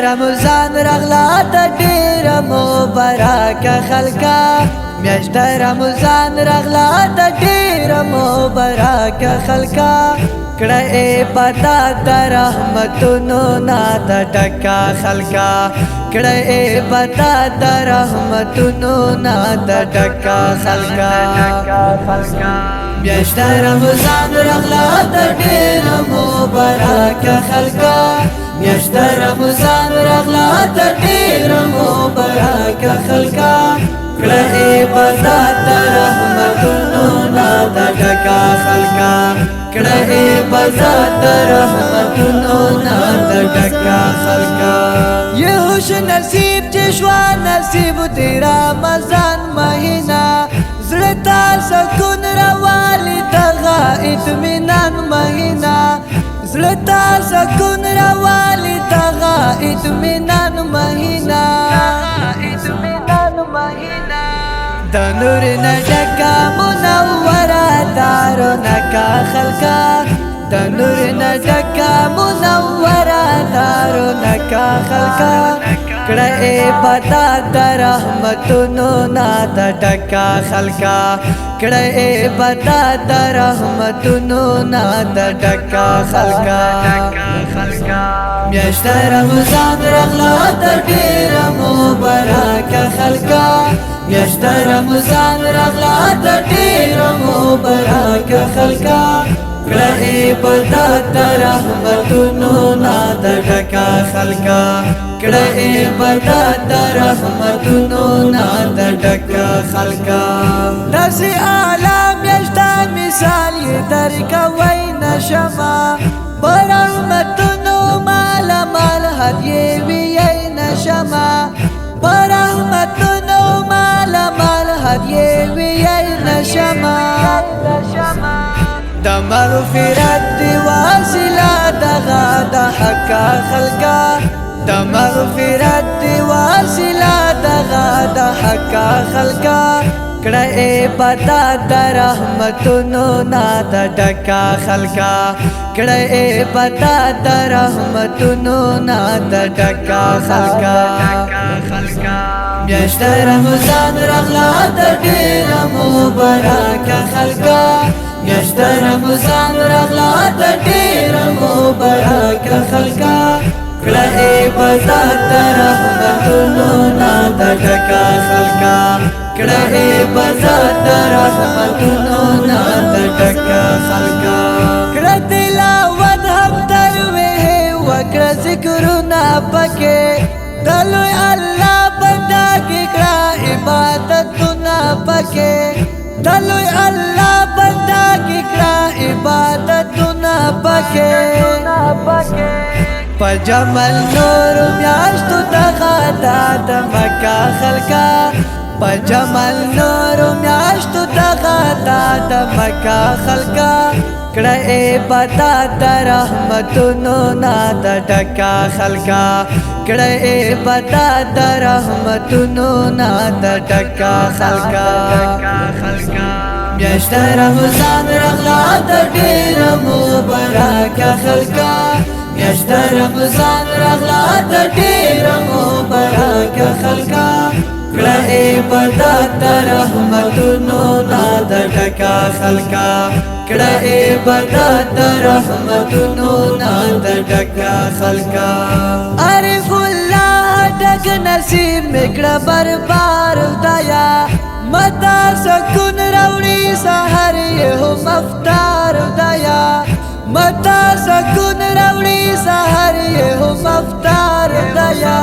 رمضان رغلا د ډیر مبارک خلکا میاشت رمضان رغلا د ډیر مبارک خلکا کړه عبادت د رحمتونو نا د ډکا خلکا کړه عبادت د رحمتونو نا د ډکا خلکا میاشت رمضان رغلا د ډیر مبارک خلکا میاشت رمضان رغلا د ډیر مبارک خلکا کړه عبادت د رحمتونو نا د ډکا خلکا کړه عبادت د رحمتونو نا د ډکا خلکا یہ خوش نصیب چشوا نصیب تیرا رمضان مہینہ زړه سکون راوالی دغه اطمینان مہینہ زړه سکون راوالی دغه اطمینان مہینہ د نور نډکا منوره دارو نکا خلکا د نور نډکا منوره دارو نکا خلکا کړه عبادت د رحمتونو نا د ډکا خلکا کړه عبادت د رحمتونو نا د ډکا خلکا میاشت رمضان رغلا د ډیر مبارک خلکا میاشت رمضان رغلا د ډیر مبارک خلکا کړه عبادت د رحمتونو نا د ډکا خلکا کړه عبادت د رحمتونو نا د ډکا خلکا داسې اعلی میاشت مثال یې درکوی نشمه په رحمتونو مالا مال هدیې ویی نشمه په رحمتونو مالا مال هدیې ویی نشمه د مغفرت دی واسله دغه د حقا خلکا د مغفرت دی واسله دغه د حقا خلکا کړه عبادت د رحمتونو نا د ډکا خلکا کړه عبادت د رحمتونو نا د ډکا خلکا میاشت رمضان رغلا د ډیر مبارک خلکا میاشت رمضان رغلا د ډیر مبارک خلکا کړه عبادت د رحمتونو نا د ډکا خلکا کړه عبادت د رحمتونو نا د ډکا خلکا کړه تلاوت هم ترویح وکړه ذکرونه پکې د لوی الله بنده کې کړه عبادتونه پکې د لوی الله بنده کې کړه عبادتونه پکې په جمال نور میاشتو دغه د مکه خلکا په جمال نور میاشتو دغه د مکه خلکا کړه عبادت د رحمتونو نا د ډکا خلکا کړه عبادت د رحمتونو نا د ډکا خلکا میاشت رمضان رغلا د ډیر مبارک خلکا میاشت رمضان رغلا د ډیر مبارک خلکا کړه عبادت د رحمتونو نا د ډکا خلکا کړه عبادت د رحمتونو نا د ډکا خلکا عارف الله ډک نصیب میکړه بربار خدایا متا سکون راوړي سحر یې هم افطار خدایا متا سکون راوړي سحر یې هم افطار خدایا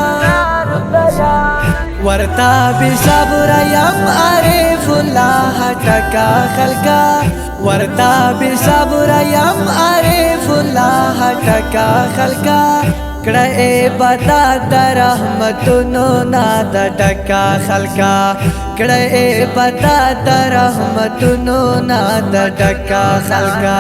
ورتا بی صبر یم عارف الله ټکا خلکا ورتا بی صبر یم عارف الله ټکا خلکا کړه عبادت د رحمتونو نا د ډکا خلکا کړه عبادت د رحمتونو نا د ډکا خلکا